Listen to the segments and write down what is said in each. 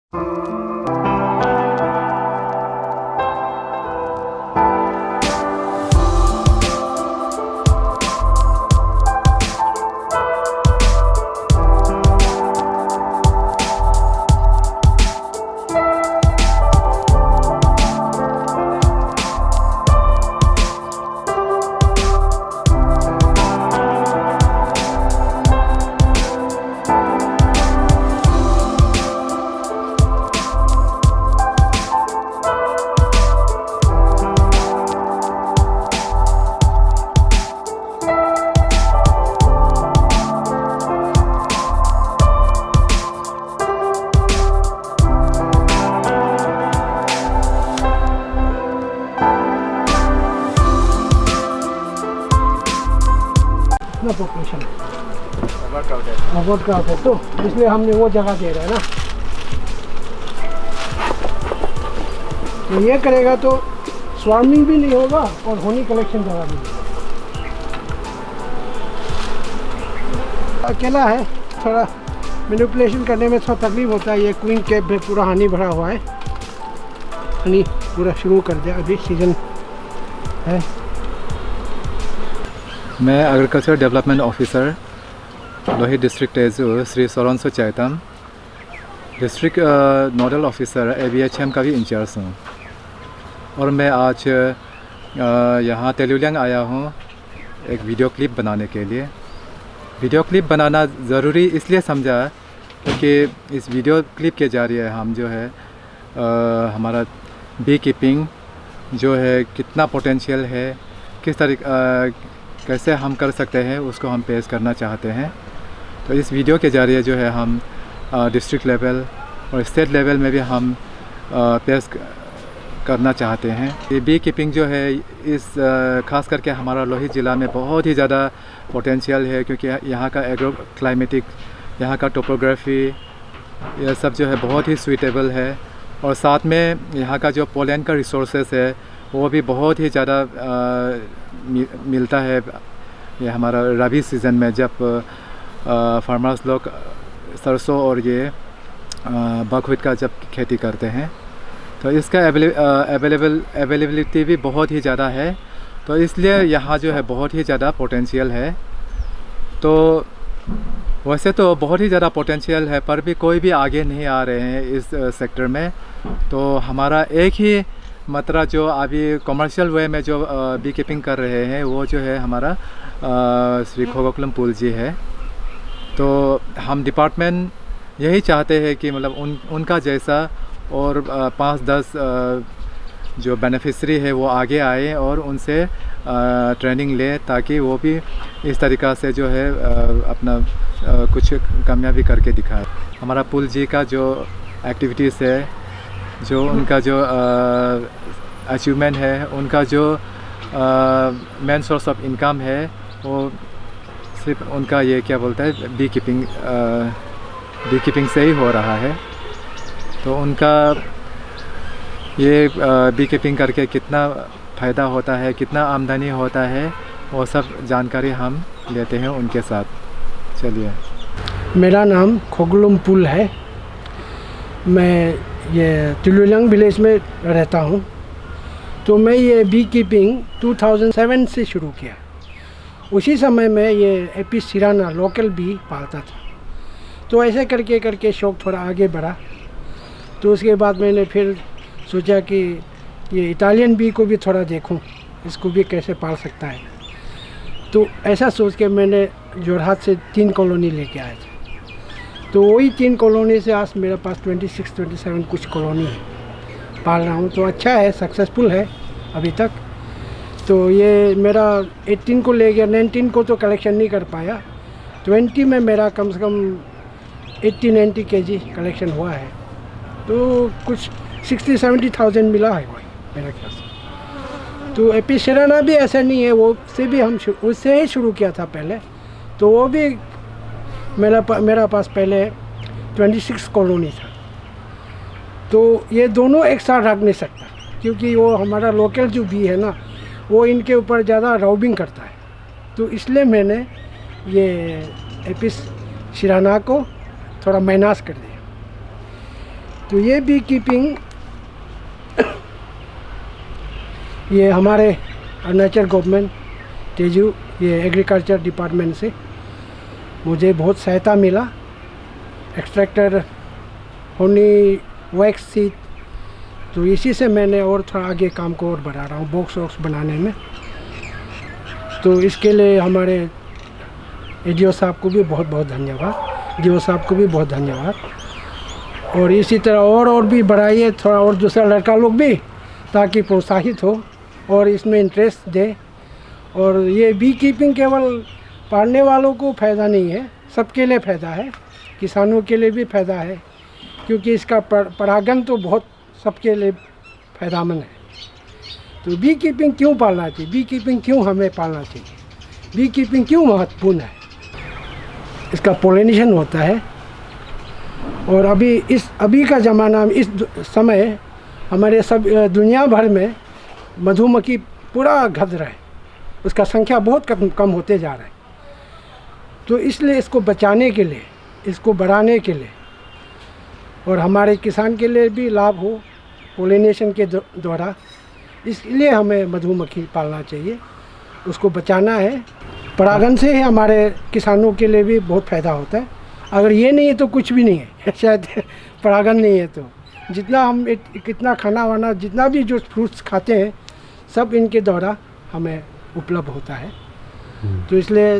Population बहुत crowd है, तो इसलिए हमने वो जगह दे रहे हैं ना। तो ये करेगा तो स्वार्मिंग भी नहीं होगा और होनी कलेक्शन जगह भी नहीं होगा। अकेला है, थोड़ा मैनिपुलेशन करने में थोड़ा तकलीफ होता है। ये क्वीन कैप में पूरा हनी भरा हुआ है, हनी पूरा शुरू कर दिया, अभी सीजन है। मैं agriculture development officer Lohit district Tezu Shri Soranso Chaitam, district nodal officer ABHM का भी इंचार्ज हूँ। और मैं आज यहाँ तेलुलियांग आया हूँ एक वीडियो क्लिप बनाने के लिए। वीडियो क्लिप बनाना ज़रूरी इसलिए समझा क्योंकि इस वीडियो क्लिप के जरिए हम जो है हमारा बी कीपिंग जो है कितना पोटेंशियल है, किस कैसे हम कर सकते हैं, उसको हम पेश करना चाहते हैं। तो इस वीडियो के ज़रिए जो है हम डिस्ट्रिक्ट लेवल और स्टेट लेवल में भी हम पेश करना चाहते हैं। ये बी कीपिंग जो है इस ख़ास करके हमारा लोहित ज़िला में बहुत ही ज़्यादा पोटेंशियल है, क्योंकि यहाँ का एग्रो क्लाइमेटिक, यहाँ का टोपोग्राफी, यह सब जो है बहुत ही सूटेबल है। और साथ में यहाँ का जो पोलन का रिसोर्सेस है वो भी बहुत ही ज़्यादा मिलता है। ये हमारा रबी सीज़न में जब फार्मर्स लोग सरसों और ये बकव्हीट का जब खेती करते हैं, तो इसका अवेलेबिलिटी भी बहुत ही ज़्यादा है। तो इसलिए यहाँ जो है बहुत ही ज़्यादा पोटेंशियल है। तो वैसे तो बहुत ही ज़्यादा पोटेंशियल है, पर भी कोई भी आगे नहीं आ रहे हैं इस सेक्टर में। तो हमारा एक ही मात्रा जो अभी कमर्शियल वे में जो बी कीपिंग कर रहे हैं वो जो है हमारा श्री खोगोकुलम पुल जी है। तो हम डिपार्टमेंट यही चाहते हैं कि मतलब उनका जैसा और 5-10 जो बेनिफिशरी है वो आगे आए और उनसे ट्रेनिंग ले, ताकि वो भी इस तरीक़ा से जो है अपना कुछ कामयाबी करके दिखाए। हमारा पुल जी का जो एक्टिविटीज़ है, जो उनका जो अचीवमेंट है, उनका जो मेन सोर्स ऑफ इनकम है, वो सिर्फ उनका ये क्या बोलता है बी कीपिंग से ही हो रहा है। तो उनका ये बी कीपिंग करके कितना फ़ायदा होता है, कितना आमदनी होता है, वो सब जानकारी हम लेते हैं उनके साथ। चलिए। मेरा नाम खोगलुम पुल है, मैं ये तेलुलियांग विलेज में रहता हूँ। तो मैं ये बी कीपिंग 2007 से शुरू किया। उसी समय में ये एपी सिराना लोकल बी पालता था। तो ऐसे करके करके शौक़ थोड़ा आगे बढ़ा। तो उसके बाद मैंने फिर सोचा कि ये इटालियन बी को भी थोड़ा देखूं, इसको भी कैसे पाल सकता है। तो ऐसा सोच के मैंने जोरहाट से 3 कॉलोनी लेके आया था। तो वही 3 कॉलोनी से आज मेरे पास 26-27 कुछ कॉलोनी है, पाल रहा हूँ। तो अच्छा है, सक्सेसफुल है अभी तक। तो ये मेरा 18 को ले गया, 19 को तो कलेक्शन नहीं कर पाया। 20 में मेरा कम से कम 80-90 kg कलेक्शन हुआ है। तो कुछ 60-70,000 मिला है भाई मेरा ख्याल से। तो एपी सिराना भी ऐसा नहीं है, वो से भी हम उससे ही शुरू किया था पहले। तो वो भी मेरा पास पहले 26 कॉलोनी था। तो ये दोनों एक साथ रख नहीं सकता, क्योंकि वो हमारा लोकल जो बी है ना, वो इनके ऊपर ज़्यादा राउबिंग करता है। तो इसलिए मैंने ये एपी सिराना को थोड़ा माइनस कर दिया। तो ये बी कीपिंग ये हमारे अरुणाचल गवर्नमेंट तेजू ये एग्रीकल्चर डिपार्टमेंट से मुझे बहुत सहायता मिला। एक्सट्रैक्टर होनी वैक्स सीड, तो इसी से मैंने और थोड़ा आगे काम को और बढ़ा रहा हूँ बॉक्स वॉक्स बनाने में। तो इसके लिए हमारे एडीओ साहब को भी बहुत बहुत धन्यवाद, डीओ साहब को भी बहुत धन्यवाद। और इसी तरह और भी बढ़ाइए थोड़ा, और दूसरा लड़का लोग भी, ताकि प्रोत्साहित हो और इसमें इंटरेस्ट दे। और ये बी कीपिंग केवल पालने वालों को फ़ायदा नहीं है, सबके लिए फ़ायदा है, किसानों के लिए भी फ़ायदा है, क्योंकि इसका परागण तो बहुत सबके लिए फ़ायदामंद है। तो बी कीपिंग क्यों पालना चाहिए, बी कीपिंग क्यों हमें पालना चाहिए, बी कीपिंग क्यों महत्वपूर्ण है? इसका पोलिनेशन होता है। और अभी का ज़माना में इस समय हमारे सब दुनिया भर में मधुमक्खी पूरा घट रहा है, उसका संख्या बहुत कम होते जा रहा है। तो इसलिए इसको बचाने के लिए, इसको बढ़ाने के लिए और हमारे किसान के लिए भी लाभ हो पोलिनेशन के द्वारा, इसलिए हमें मधुमक्खी पालना चाहिए, उसको बचाना है। परागण से ही हमारे किसानों के लिए भी बहुत फ़ायदा होता है। अगर ये नहीं है तो कुछ भी नहीं है शायद परागण नहीं है तो जितना हम कितना खाना वाना जितना भी जो फ्रूट्स खाते हैं सब इनके द्वारा हमें उपलब्ध होता है। तो इसलिए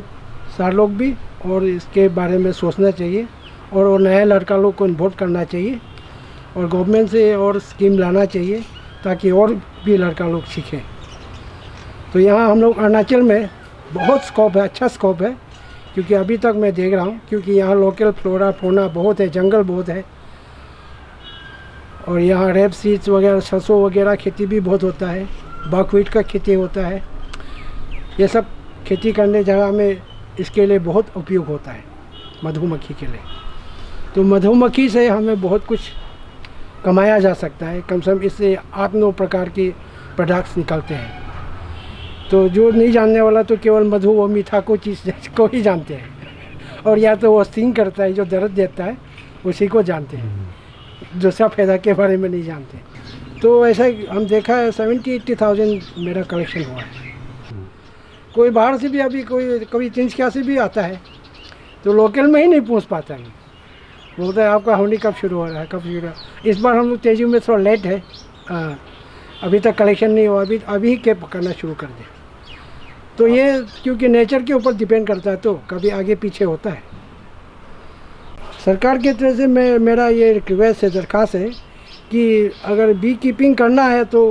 सारे लोग भी और इसके बारे में सोचना चाहिए और नए लड़का लोग को इन्वॉल्व करना चाहिए और गवर्नमेंट से और स्कीम लाना चाहिए ताकि और भी लड़का लोग सीखें। तो यहाँ हम लोग अरुणाचल में बहुत स्कोप है, अच्छा स्कोप है, क्योंकि अभी तक मैं देख रहा हूँ, क्योंकि यहाँ लोकल फ्लोरा फौना बहुत है, जंगल बहुत है और यहाँ रेप सीड्स वगैरह सरसों वगैरह खेती भी बहुत होता है, बकव्हीट का खेती होता है। ये सब खेती करने जगह में इसके लिए बहुत उपयोग होता है मधुमक्खी के लिए। तो मधुमक्खी से हमें बहुत कुछ कमाया जा सकता है, कम से कम इससे 8-9 प्रकार के प्रोडक्ट्स निकलते हैं। तो जो नहीं जानने वाला तो केवल मधु और मीठा को चीज़ को ही जानते हैं और या तो वो स्टिंग करता है जो दर्द देता है उसी को जानते हैं, दूसरा फ़ायदा के बारे में नहीं जानते। तो ऐसा हम देखा है 70-80,000 मेरा कलेक्शन हुआ है। कोई बाहर से भी अभी कोई कभी चिंचिया से भी आता है तो लोकल में ही नहीं पूछ पाता है, बोलता है आपका होनी कब शुरू हो रहा है, कब शुरू हो रहा है। इस बार हम लोग तेजू में थोड़ा लेट है, अभी तक कलेक्शन नहीं हुआ, अभी के पकड़ना शुरू कर दिया। तो ये क्योंकि नेचर के ऊपर डिपेंड करता है तो कभी आगे पीछे होता है। सरकार की तरफ से मेरा ये रिक्वेस्ट है, दरख्वास्त है कि अगर बी कीपिंग करना है तो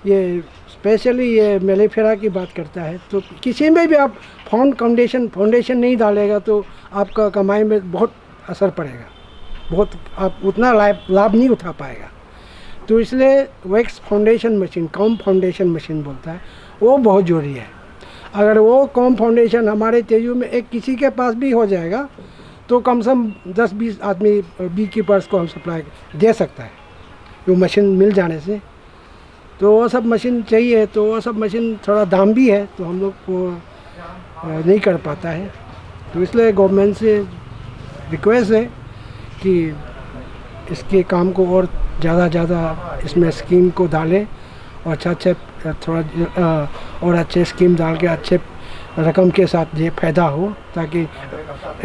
ये स्पेशली ये मेलेफेरा की बात करता है, तो किसी में भी आप फाउंडेशन नहीं डालेगा तो आपका कमाई में बहुत असर पड़ेगा, बहुत आप उतना लाभ नहीं उठा पाएगा। तो इसलिए wax foundation machine, com foundation machine बोलता है, वो बहुत ज़रूरी है। अगर वो कॉम फाउंडेशन हमारे तेजू में एक किसी के पास भी हो जाएगा तो कम से कम 10-20 आदमी बी कीपर्स को हम सप्लाई दे सकता है वो मशीन मिल जाने से। तो वो सब मशीन चाहिए, तो वो सब मशीन थोड़ा दाम भी है तो हम लोग को नहीं कर पाता है। तो इसलिए गवर्नमेंट से रिक्वेस्ट है कि इसके काम को और ज़्यादा इसमें स्कीम को डालें और अच्छे थोड़ा और अच्छे स्कीम डाल के अच्छे रकम के साथ ये फ़ायदा हो, ताकि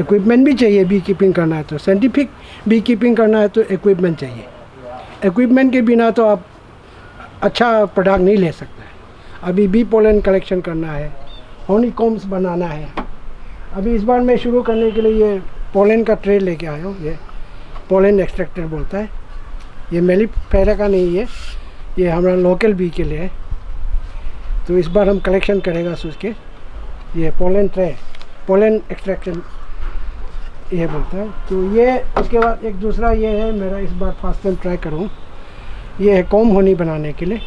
इक्विपमेंट भी चाहिए। बी कीपिंग करना है तो साइंटिफिक बी कीपिंग करना है तो इक्विपमेंट चाहिए, इक्विपमेंट के बिना तो आप अच्छा प्रोडक्ट नहीं ले सकते हैं। अभी बी पोलन कलेक्शन करना है, हनी कॉम्स बनाना है। अभी इस बार मैं शुरू करने के लिए ये पोलन का ट्रे लेके आया हूँ, ये पोलन एक्सट्रैक्टर बोलता है, ये मेलिफेरा का नहीं है, ये हमारा लोकल बी के लिए है। तो इस बार हम कलेक्शन करेगा उसके, ये पोलन ट्रे, पोलन एक्सट्रैक्शन ये बोलता है। तो ये उसके बाद एक दूसरा ये है मेरा, इस बार फर्स्ट टाइम ट्राई करूँ, ये है कॉम होनी बनाने के लिए।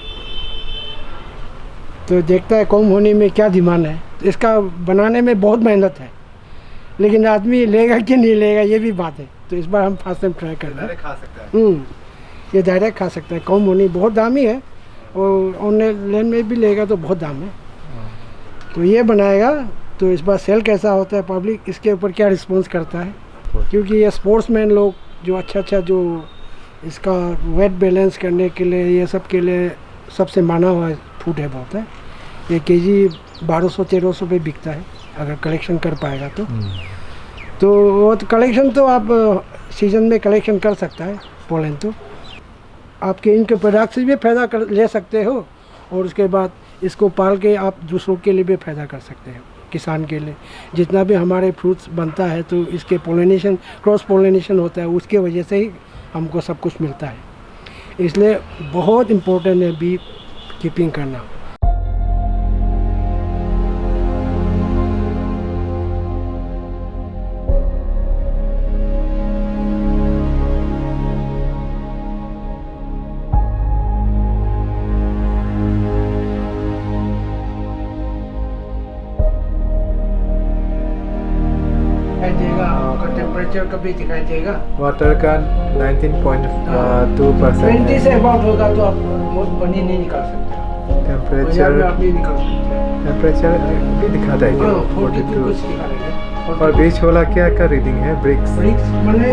तो देखता है कॉम होनी में क्या डिमांड है। तो इसका बनाने में बहुत मेहनत है, लेकिन आदमी लेगा कि नहीं लेगा ये भी बात है। तो इस बार हम फर्स्ट टाइम ट्राई कर रहे हैं। खा सकता है ये डायरेक्ट खा सकता है। कॉम होनी बहुत दामी है और ऑनलाइन में भी लेगा तो बहुत दाम है। तो ये बनाएगा, तो इस बार सेल कैसा होता है, पब्लिक इसके ऊपर क्या रिस्पॉन्स करता है, क्योंकि ये स्पोर्ट्समैन लोग जो अच्छा जो इसका वेट बैलेंस करने के लिए, ये सब के लिए सबसे माना हुआ फूड है बहुत है। ये केजी 1200-1300 पे बिकता है अगर कलेक्शन कर पाएगा तो वो तो कलेक्शन तो आप सीज़न में कलेक्शन कर सकता है पोलन। तो आपके इनके प्रोडक्ट से भी फ़ायदा कर ले सकते हो और उसके बाद इसको पाल के आप दूसरों के लिए भी फ़ायदा कर सकते हो। किसान के लिए जितना भी हमारे फ्रूट्स बनता है तो इसके पोलिनेशन, क्रॉस पोलिनेशन होता है, उसके वजह से ही हमको सब कुछ मिलता है। इसलिए बहुत इम्पोर्टेंट है बी कीपिंग करना। टेम्परेचर कभी दिखाई देगा। वाटर का 19.2% 20 से अबाउट होगा तो आप पानी नहीं निकाल सकते। टेम्परेचर आप नहीं निकाल सकते। टेम्परेचर भी दिखाता है क्या? 42 कुछ दिखाएगा। और बीच वाला क्या का रीडिंग है? ब्रिक्स मैंने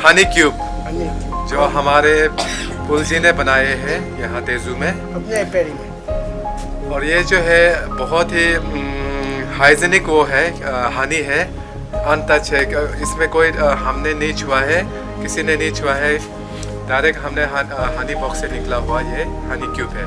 हनी क्यूब जो हमारे पुल जी ने बनाए हैं यहाँ तेजू में अपने पेड़ी में। और ये जो है बहुत ही हाइजीनिक वो है, हनी है, अनटच है। इसमें कोई हमने नहीं छुआ है, किसी ने नहीं छुआ है। डायरेक्ट हमने हनी बॉक्स से निकला हुआ ये हनी क्यूब है।